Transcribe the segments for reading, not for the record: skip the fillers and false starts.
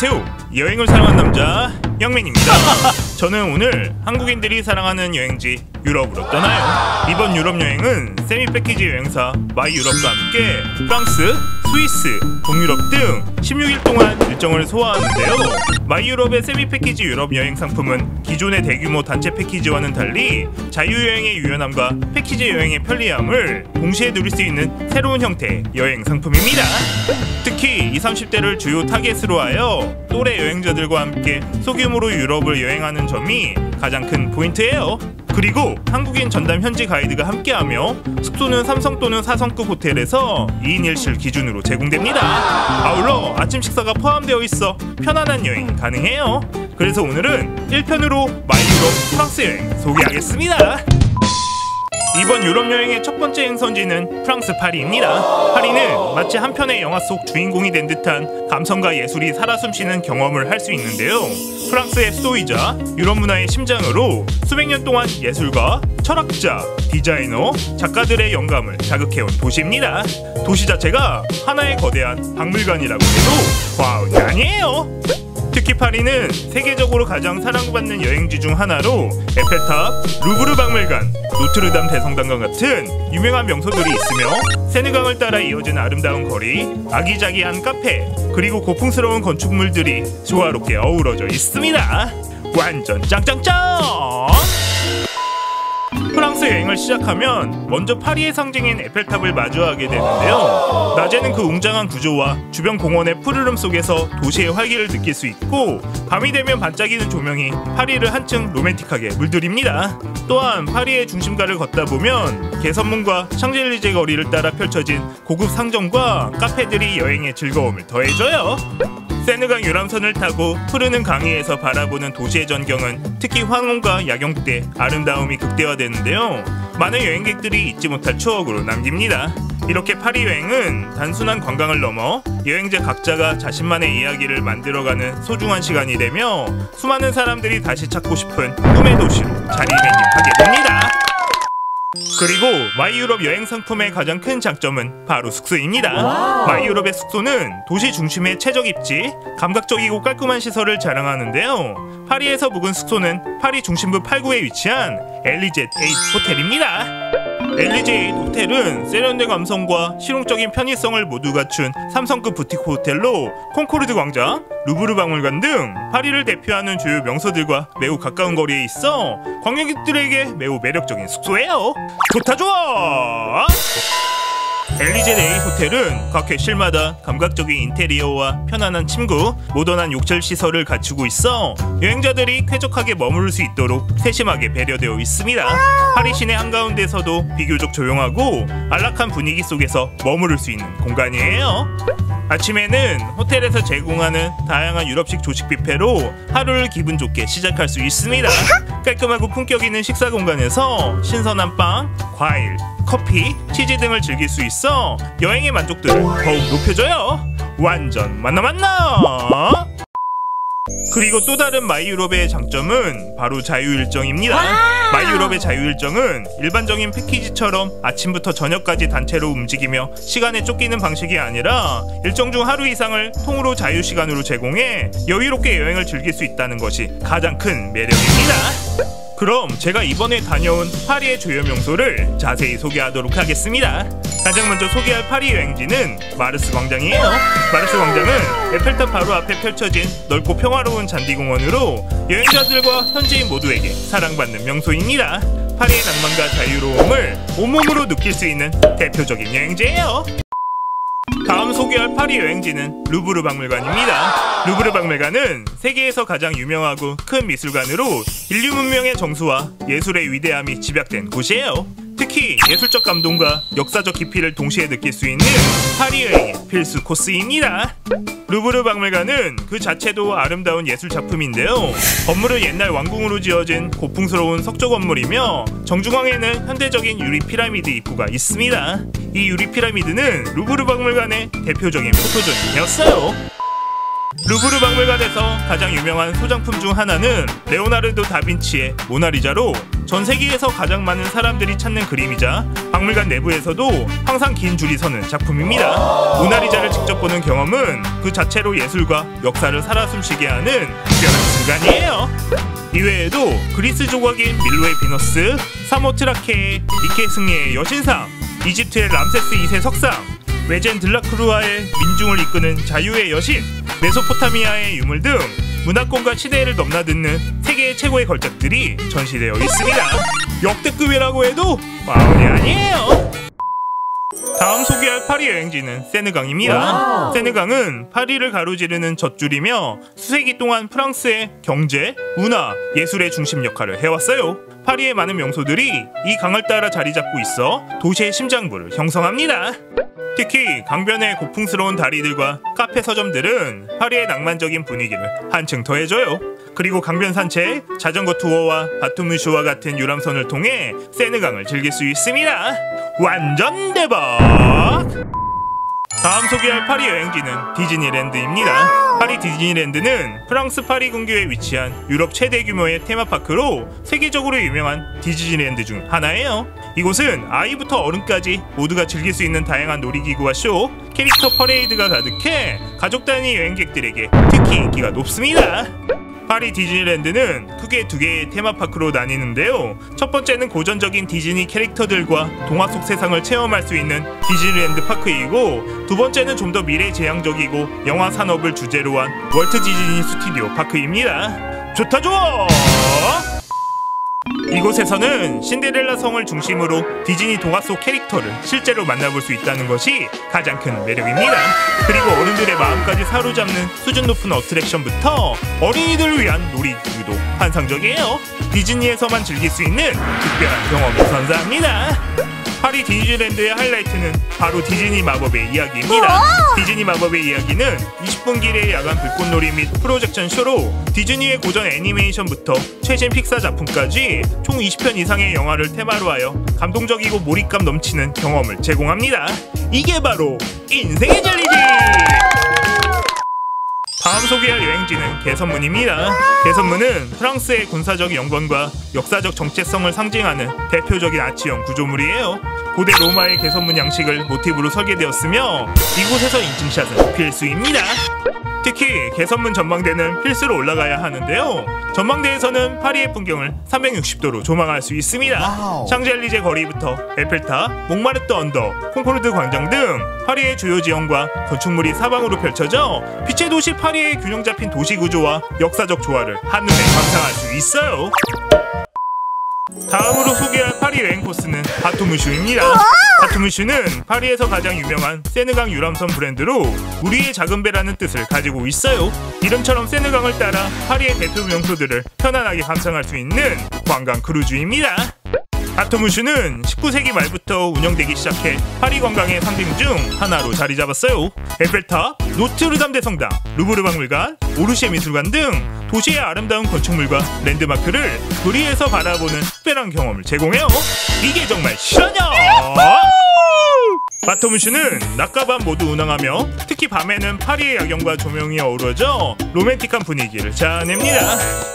안녕하세요. 여행을 사랑하는 남자 영민입니다. 저는 오늘 한국인들이 사랑하는 여행지 유럽으로 떠나요. 이번 유럽 여행은 세미 패키지 여행사 마이유럽과 함께 프랑스, 스위스, 동유럽 등 16일 동안 일정을 소화하는데요. 마이유럽의 세미 패키지 유럽 여행 상품은 기존의 대규모 단체 패키지와는 달리 자유여행의 유연함과 패키지 여행의 편리함을 동시에 누릴 수 있는 새로운 형태의 여행 상품입니다. 특히 20, 30대를 주요 타겟으로 하여 또래 여행자들과 함께 소규모로 유럽을 여행하는 점이 가장 큰 포인트예요. 그리고 한국인 전담 현지 가이드가 함께하며 숙소는 3성 또는 4성급 호텔에서 2인 1실 기준으로 제공됩니다. 아울러 아침 식사가 포함되어 있어 편안한 여행이 가능해요. 그래서 오늘은 1편으로 마이유럽 프랑스 여행 소개하겠습니다. 이번 유럽 여행의 첫 번째 행선지는 프랑스 파리입니다. 파리는 마치 한 편의 영화 속 주인공이 된 듯한 감성과 예술이 살아 숨쉬는 경험을 할 수 있는데요. 프랑스의 수도이자 유럽 문화의 심장으로 수백 년 동안 예술가, 철학자, 디자이너, 작가들의 영감을 자극해온 도시입니다. 도시 자체가 하나의 거대한 박물관이라고 해도 과언이 아니에요. 특히 파리는 세계적으로 가장 사랑받는 여행지 중 하나로 에펠탑, 루브르 박물관, 노트르담 대성당과 같은 유명한 명소들이 있으며 세느강을 따라 이어진 아름다운 거리, 아기자기한 카페, 그리고 고풍스러운 건축물들이 조화롭게 어우러져 있습니다. 완전 짱짱짱! 프랑스 여행을 시작하면 먼저 파리의 상징인 에펠탑을 마주하게 되는데요. 낮에는 그 웅장한 구조와 주변 공원의 푸르름 속에서 도시의 활기를 느낄 수 있고, 밤이 되면 반짝이는 조명이 파리를 한층 로맨틱하게 물들입니다. 또한 파리의 중심가를 걷다 보면 개선문과 샹젤리제 거리를 따라 펼쳐진 고급 상점과 카페들이 여행의 즐거움을 더해줘요. 세느강 유람선을 타고 흐르는 강위에서 바라보는 도시의 전경은 특히 황혼과 야경 때 아름다움이 극대화되는데요. 많은 여행객들이 잊지 못할 추억으로 남깁니다. 이렇게 파리 여행은 단순한 관광을 넘어 여행자 각자가 자신만의 이야기를 만들어가는 소중한 시간이 되며 수많은 사람들이 다시 찾고 싶은 꿈의 도시로 자리매김하게 됩니다. 그리고 마이유럽 여행 상품의 가장 큰 장점은 바로 숙소입니다. 마이유럽의 숙소는 도시 중심의 최적 입지, 감각적이고 깔끔한 시설을 자랑하는데요. 파리에서 묵은 숙소는 파리 중심부 8구에 위치한 엘리제 에잇 호텔입니다. 엘리제 에잇 호텔은 세련된 감성과 실용적인 편의성을 모두 갖춘 3성급 부티크 호텔로 콩코르드 광장, 루브르 박물관 등 파리를 대표하는 주요 명소들과 매우 가까운 거리에 있어 관광객들에게 매우 매력적인 숙소예요. 좋다 좋아! 엘리제 에잇 호텔은 각 객실마다 감각적인 인테리어와 편안한 침구, 모던한 욕실 시설을 갖추고 있어 여행자들이 쾌적하게 머무를 수 있도록 세심하게 배려되어 있습니다. 파리 시내 한가운데서도 비교적 조용하고 안락한 분위기 속에서 머무를 수 있는 공간이에요. 아침에는 호텔에서 제공하는 다양한 유럽식 조식 뷔페로 하루를 기분 좋게 시작할 수 있습니다. 깔끔하고 품격 있는 식사 공간에서 신선한 빵, 과일, 커피, 치즈 등을 즐길 수 있어 여행의 만족도를 더욱 높여줘요. 완전 만나! 그리고 또 다른 마이유럽의 장점은 바로 자유일정입니다. 마이유럽의 자유일정은 일반적인 패키지처럼 아침부터 저녁까지 단체로 움직이며 시간에 쫓기는 방식이 아니라 일정 중 하루 이상을 통으로 자유시간으로 제공해 여유롭게 여행을 즐길 수 있다는 것이 가장 큰 매력입니다. 그럼 제가 이번에 다녀온 파리의 주요 명소를 자세히 소개하도록 하겠습니다. 가장 먼저 소개할 파리 여행지는 마르스 광장이에요. 마르스 광장은 에펠탑 바로 앞에 펼쳐진 넓고 평화로운 잔디공원으로 여행자들과 현지인 모두에게 사랑받는 명소입니다. 파리의 낭만과 자유로움을 온몸으로 느낄 수 있는 대표적인 여행지예요. 다음 소개할 파리 여행지는 루브르 박물관입니다. 루브르 박물관은 세계에서 가장 유명하고 큰 미술관으로 인류 문명의 정수와 예술의 위대함이 집약된 곳이에요. 특히 예술적 감동과 역사적 깊이를 동시에 느낄 수 있는 파리 여행의 필수 코스입니다. 루브르 박물관은 그 자체도 아름다운 예술 작품인데요. 건물은 옛날 왕궁으로 지어진 고풍스러운 석조 건물이며 정중앙에는 현대적인 유리 피라미드 입구가 있습니다. 이 유리 피라미드는 루브르 박물관의 대표적인 포토존이 되었어요. 루브르 박물관에서 가장 유명한 소장품 중 하나는 레오나르도 다빈치의 모나리자로 전 세계에서 가장 많은 사람들이 찾는 그림이자 박물관 내부에서도 항상 긴 줄이 서는 작품입니다. 모나리자를 직접 보는 경험은 그 자체로 예술과 역사를 살아 숨쉬게 하는 특별한 순간이에요. 이외에도 그리스 조각인 밀로의 비너스, 사모트라케의 니케 승리의 여신상, 이집트의 람세스 2세 석상, 외젠 들라크루아의 민중을 이끄는 자유의 여신, 메소포타미아의 유물 등 문화권과 시대를 넘나드는 세계의 최고의 걸작들이 전시되어 있습니다. 역대급이라고 해도 과언이 아니에요. 다음 소개할 파리 여행지는 세느강입니다. 세느강은 파리를 가로지르는 젖줄이며 수세기 동안 프랑스의 경제, 문화, 예술의 중심 역할을 해왔어요. 파리의 많은 명소들이 이 강을 따라 자리 잡고 있어 도시의 심장부를 형성합니다. 특히 강변의 고풍스러운 다리들과 카페 서점들은 파리의 낭만적인 분위기를 한층 더해줘요. 그리고 강변 산책, 자전거 투어와 바투무슈와 같은 유람선을 통해 세느강을 즐길 수 있습니다. 완전 대박! 다음 소개할 파리 여행지는 디즈니랜드입니다. 파리 디즈니랜드는 프랑스 파리 근교에 위치한 유럽 최대 규모의 테마파크로 세계적으로 유명한 디즈니랜드 중 하나예요. 이곳은 아이부터 어른까지 모두가 즐길 수 있는 다양한 놀이기구와 쇼, 캐릭터 퍼레이드가 가득해 가족 단위 여행객들에게 특히 인기가 높습니다. 파리 디즈니랜드는 크게 두 개의 테마파크로 나뉘는데요. 첫 번째는 고전적인 디즈니 캐릭터들과 동화 속 세상을 체험할 수 있는 디즈니랜드 파크이고, 두 번째는 좀 더 미래지향적이고 영화 산업을 주제로 한 월트 디즈니 스튜디오 파크입니다. 좋다 좋아! 이곳에서는 신데렐라 성을 중심으로 디즈니 동화 속 캐릭터를 실제로 만나볼 수 있다는 것이 가장 큰 매력입니다. 그리고 어른들의 마음까지 사로잡는 수준 높은 어트랙션부터 어린이들을 위한 놀이기구도 환상적이에요. 디즈니에서만 즐길 수 있는 특별한 경험을 선사합니다. 파리 디즈니랜드의 하이라이트는 바로 디즈니 마법의 이야기입니다. 디즈니 마법의 이야기는 20분 길이의 야간 불꽃놀이 및 프로젝션 쇼로 디즈니의 고전 애니메이션부터 최신 픽사 작품까지 총 20편 이상의 영화를 테마로 하여 감동적이고 몰입감 넘치는 경험을 제공합니다. 이게 바로 인생의 젤리지! 다음 소개할 여행지는 개선문입니다. 개선문은 프랑스의 군사적 영광과 역사적 정체성을 상징하는 대표적인 아치형 구조물이에요. 고대 로마의 개선문 양식을 모티브로 설계되었으며 이곳에서 인증샷은 필수입니다. 특히 개선문 전망대는 필수로 올라가야 하는데요. 전망대에서는 파리의 풍경을 360도로 조망할 수 있습니다. 샹젤리제 거리부터 에펠탑, 몽마르트 언덕, 콩코르드 광장 등 파리의 주요 지형과 건축물이 사방으로 펼쳐져 빛의 도시 파리의 균형 잡힌 도시 구조와 역사적 조화를 한눈에 감상할 수 있어요. 다음으로 소개할 파리 여행 코스는 바토무슈입니다. 바토무슈는 파리에서 가장 유명한 세느강 유람선 브랜드로 우리의 작은 배라는 뜻을 가지고 있어요. 이름처럼 세느강을 따라 파리의 대표 명소들을 편안하게 감상할 수 있는 관광 크루즈입니다. 바토무슈는 19세기 말부터 운영되기 시작해 파리 관광의 상징 중 하나로 자리 잡았어요. 에펠탑, 노트르담 대성당, 루브르 박물관, 오르시에 미술관 등 도시의 아름다운 건축물과 랜드마크를 거리에서 바라보는 특별한 경험을 제공해요. 이게 정말 실화냐? 바토무슈는 낮과 밤 모두 운항하며 특히 밤에는 파리의 야경과 조명이 어우러져 로맨틱한 분위기를 자아냅니다.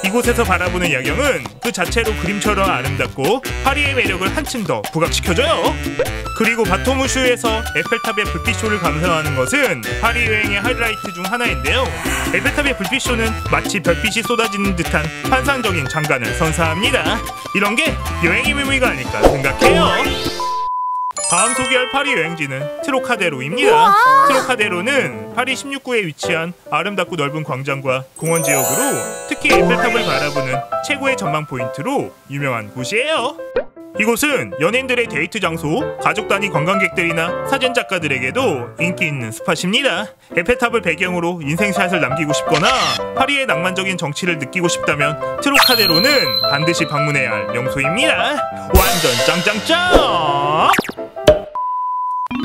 이곳에서 바라보는 야경은 그 자체로 그림처럼 아름답고 파리의 매력을 한층 더 부각시켜줘요. 그리고 바토무슈에서 에펠탑의 불빛쇼를 감상하는 것은 파리 여행의 하이라이트 중 하나인데요. 에펠탑의 불빛쇼는 마치 별빛이 쏟아지는 듯한 환상적인 장관을 선사합니다. 이런 게 여행의 묘미가 아닐까 생각해요. 다음 소개할 파리 여행지는 트로카데로입니다. 트로카데로는 파리 16구에 위치한 아름답고 넓은 광장과 공원 지역으로 특히 에펠탑을 바라보는 최고의 전망 포인트로 유명한 곳이에요. 이곳은 연예인들의 데이트 장소, 가족 단위 관광객들이나 사진작가들에게도 인기 있는 스팟입니다. 에펠탑을 배경으로 인생샷을 남기고 싶거나 파리의 낭만적인 정취를 느끼고 싶다면 트로카데로는 반드시 방문해야 할 명소입니다. 완전 짱짱짱!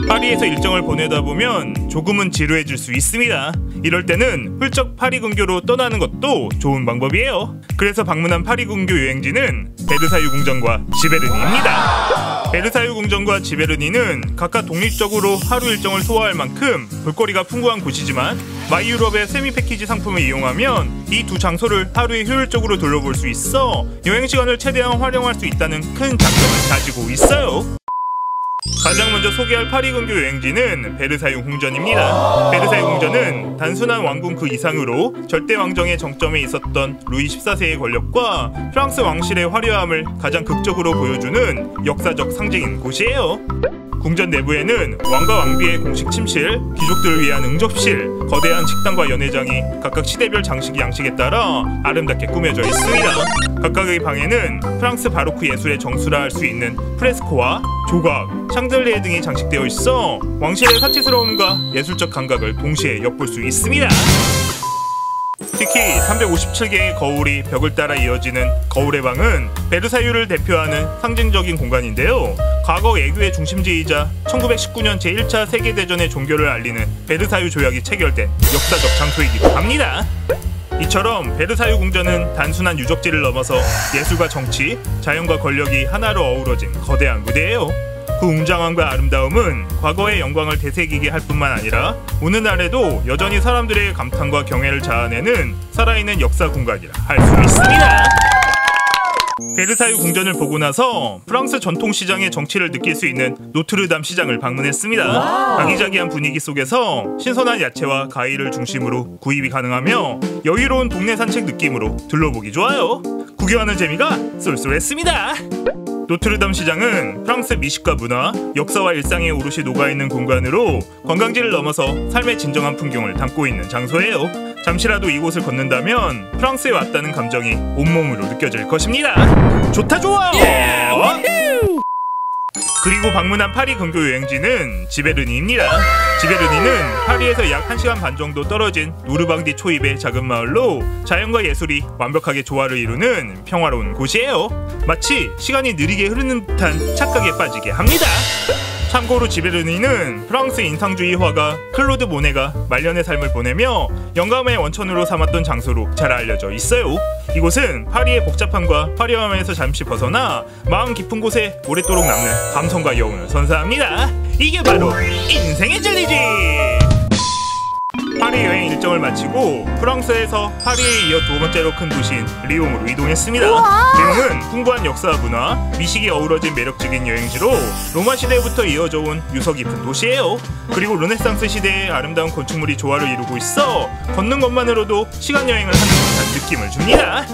파리에서 일정을 보내다 보면 조금은 지루해질 수 있습니다. 이럴 때는 훌쩍 파리 근교로 떠나는 것도 좋은 방법이에요. 그래서 방문한 파리 근교 여행지는 베르사유 궁전과 지베르니입니다. 베르사유 궁전과 지베르니는 각각 독립적으로 하루 일정을 소화할 만큼 볼거리가 풍부한 곳이지만 마이유럽의 세미 패키지 상품을 이용하면 이 두 장소를 하루에 효율적으로 둘러볼 수 있어 여행 시간을 최대한 활용할 수 있다는 큰 장점을 가지고 있어요. 가장 먼저 소개할 파리 근교 여행지는 베르사유 궁전입니다. 베르사유 궁전은 단순한 왕궁 그 이상으로 절대 왕정의 정점에 있었던 루이 14세의 권력과 프랑스 왕실의 화려함을 가장 극적으로 보여주는 역사적 상징인 곳이에요. 궁전 내부에는 왕과 왕비의 공식 침실, 귀족들을 위한 응접실, 거대한 식당과 연회장이 각각 시대별 장식 양식에 따라 아름답게 꾸며져 있습니다. 각각의 방에는 프랑스 바로크 예술의 정수라 할 수 있는 프레스코와 조각, 샹들리에 등이 장식되어 있어 왕실의 사치스러움과 예술적 감각을 동시에 엿볼 수 있습니다. 특히 357개의 거울이 벽을 따라 이어지는 거울의 방은 베르사유를 대표하는 상징적인 공간인데요. 과거 애교의 중심지이자 1919년 제1차 세계대전의 종교를 알리는 베르사유 조약이 체결된 역사적 장소이기도 합니다. 이처럼 베르사유 궁전은 단순한 유적지를 넘어서 예술과 정치, 자연과 권력이 하나로 어우러진 거대한 무대예요. 그 웅장함과 아름다움은 과거의 영광을 되새기게 할 뿐만 아니라 오늘날에도 여전히 사람들의 감탄과 경애를 자아내는 살아있는 역사 공간이라 할 수 있습니다. 베르사유 궁전을 보고 나서 프랑스 전통시장의 정치를 느낄 수 있는 노트르담 시장을 방문했습니다. 아기자기한 분위기 속에서 신선한 야채와 과일을 중심으로 구입이 가능하며 여유로운 동네 산책 느낌으로 둘러보기 좋아요. 구경하는 재미가 쏠쏠했습니다. 노트르담 시장은 프랑스 미식과 문화, 역사와 일상의 오롯이 녹아있는 공간으로 관광지를 넘어서 삶의 진정한 풍경을 담고 있는 장소예요. 잠시라도 이곳을 걷는다면 프랑스에 왔다는 감정이 온몸으로 느껴질 것입니다. 좋다 좋아! 그리고 방문한 파리 근교 여행지는 지베르니입니다. 지베르니는 파리에서 약 1시간 반 정도 떨어진 노르방디 초입의 작은 마을로 자연과 예술이 완벽하게 조화를 이루는 평화로운 곳이에요. 마치 시간이 느리게 흐르는 듯한 착각에 빠지게 합니다. 참고로 지베르니는 프랑스 인상주의 화가 클로드 모네가 말년의 삶을 보내며 영감의 원천으로 삼았던 장소로 잘 알려져 있어요. 이곳은 파리의 복잡함과 화려함에서 잠시 벗어나 마음 깊은 곳에 오랫도록 남는 감성과 여운을 선사합니다. 이게 바로 인생의 진리지! 파리 여행 일정을 마치고 프랑스에서 파리에 이어 두 번째로 큰 도시인 리옹으로 이동했습니다. 리옹은 풍부한 역사와 문화, 미식이 어우러진 매력적인 여행지로 로마 시대부터 이어져 온 유서 깊은 도시예요. 그리고 르네상스 시대의 아름다운 건축물이 조화를 이루고 있어 걷는 것만으로도 시간 여행을 하는 듯한 느낌을 줍니다.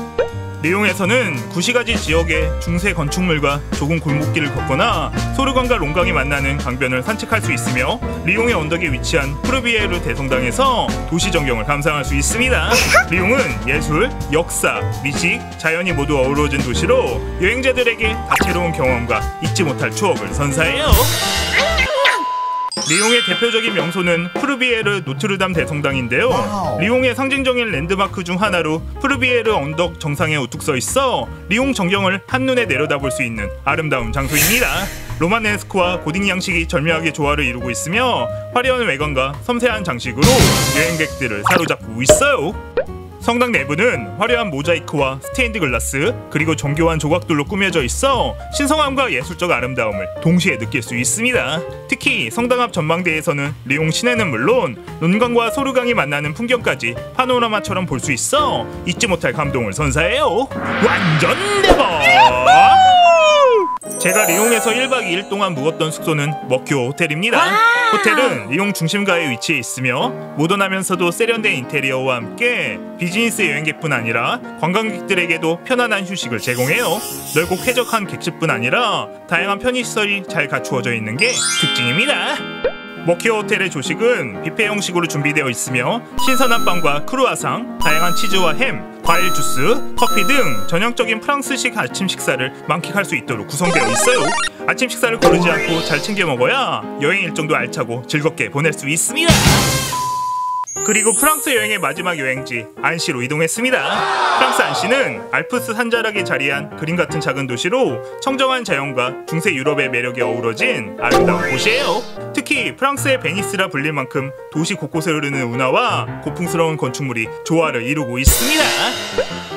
리옹에서는 구시가지 지역의 중세 건축물과 좁은 골목길을 걷거나 소르강과 롱강이 만나는 강변을 산책할 수 있으며 리옹의 언덕에 위치한 프르비에르 대성당에서 도시 전경을 감상할 수 있습니다. 리옹은 예술, 역사, 미식, 자연이 모두 어우러진 도시로 여행자들에게 다채로운 경험과 잊지 못할 추억을 선사해요. 리옹의 대표적인 명소는 프르비에르 노트르담 대성당인데요. 리옹의 상징적인 랜드마크 중 하나로 프르비에르 언덕 정상에 우뚝 서 있어 리옹 전경을 한눈에 내려다볼 수 있는 아름다운 장소입니다. 로마네스크와 고딕 양식이 절묘하게 조화를 이루고 있으며 화려한 외관과 섬세한 장식으로 여행객들을 사로잡고 있어요. 성당 내부는 화려한 모자이크와 스테인드 글라스 그리고 정교한 조각들로 꾸며져 있어 신성함과 예술적 아름다움을 동시에 느낄 수 있습니다. 특히 성당 앞 전망대에서는 리옹 시내는 물론 론강과 소르강이 만나는 풍경까지 파노라마처럼 볼 수 있어 잊지 못할 감동을 선사해요. 완전 대박! 제가 리옹에서 1박 2일 동안 묵었던 숙소는 머큐어 호텔입니다. 호텔은 리옹 중심가에 위치해 있으며 모던하면서도 세련된 인테리어와 함께 비즈니스 여행객뿐 아니라 관광객들에게도 편안한 휴식을 제공해요. 넓고 쾌적한 객실뿐 아니라 다양한 편의시설이 잘 갖추어져 있는 게 특징입니다. 머큐어 호텔의 조식은 뷔페 형식으로 준비되어 있으며 신선한 빵과 크루아상, 다양한 치즈와 햄, 과일 주스, 커피 등 전형적인 프랑스식 아침 식사를 만끽할 수 있도록 구성되어 있어요. 아침 식사를 거르지 않고 잘 챙겨 먹어야 여행 일정도 알차고 즐겁게 보낼 수 있습니다. 그리고 프랑스 여행의 마지막 여행지 안시로 이동했습니다. 프랑스 안시는 알프스 산자락에 자리한 그림 같은 작은 도시로 청정한 자연과 중세 유럽의 매력이 어우러진 아름다운 곳이에요. 특히 프랑스의 베니스라 불릴 만큼 도시 곳곳에 흐르는 운하와 고풍스러운 건축물이 조화를 이루고 있습니다.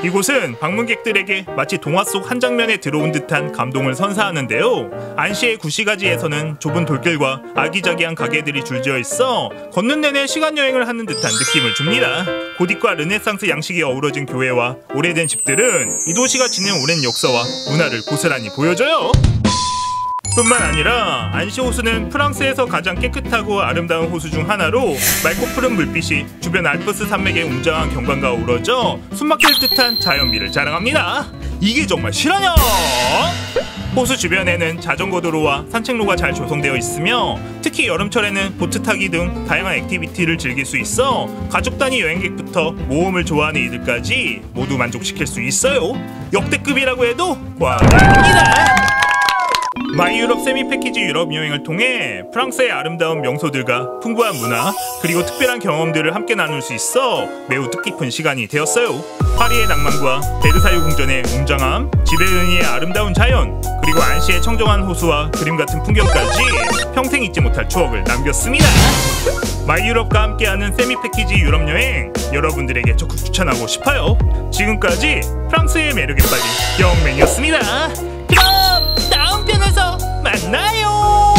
이곳은 방문객들에게 마치 동화 속 한 장면에 들어온 듯한 감동을 선사하는데요. 안시의 구시가지에서는 좁은 돌길과 아기자기한 가게들이 줄지어 있어 걷는 내내 시간여행을 하는 듯한 느낌을 줍니다. 고딕과 르네상스 양식이 어우러진 교회와 오래된 집들은 이 도시가 지닌 오랜 역사와 문화를 고스란히 보여줘요. 뿐만 아니라 안시 호수는 프랑스에서 가장 깨끗하고 아름다운 호수 중 하나로 맑고 푸른 물빛이 주변 알프스 산맥의 웅장한 경관과 어우러져 숨막힐 듯한 자연미를 자랑합니다. 이게 정말 실화냐? 호수 주변에는 자전거 도로와 산책로가 잘 조성되어 있으며 특히 여름철에는 보트 타기 등 다양한 액티비티를 즐길 수 있어 가족 단위 여행객부터 모험을 좋아하는 이들까지 모두 만족시킬 수 있어요. 역대급이라고 해도 과언입니다. 마이 유럽 세미 패키지 유럽 여행을 통해 프랑스의 아름다운 명소들과 풍부한 문화 그리고 특별한 경험들을 함께 나눌 수 있어 매우 뜻깊은 시간이 되었어요. 파리의 낭만과 베르사유 궁전의 웅장함, 지베르니의 아름다운 자연, 그리고 안시의 청정한 호수와 그림 같은 풍경까지 평생 잊지 못할 추억을 남겼습니다. 마이 유럽과 함께하는 세미 패키지 유럽 여행 여러분들에게 적극 추천하고 싶어요. 지금까지 프랑스의 매력에 빠진 영맨이었습니다. 그럼 다음 편에서 만나요.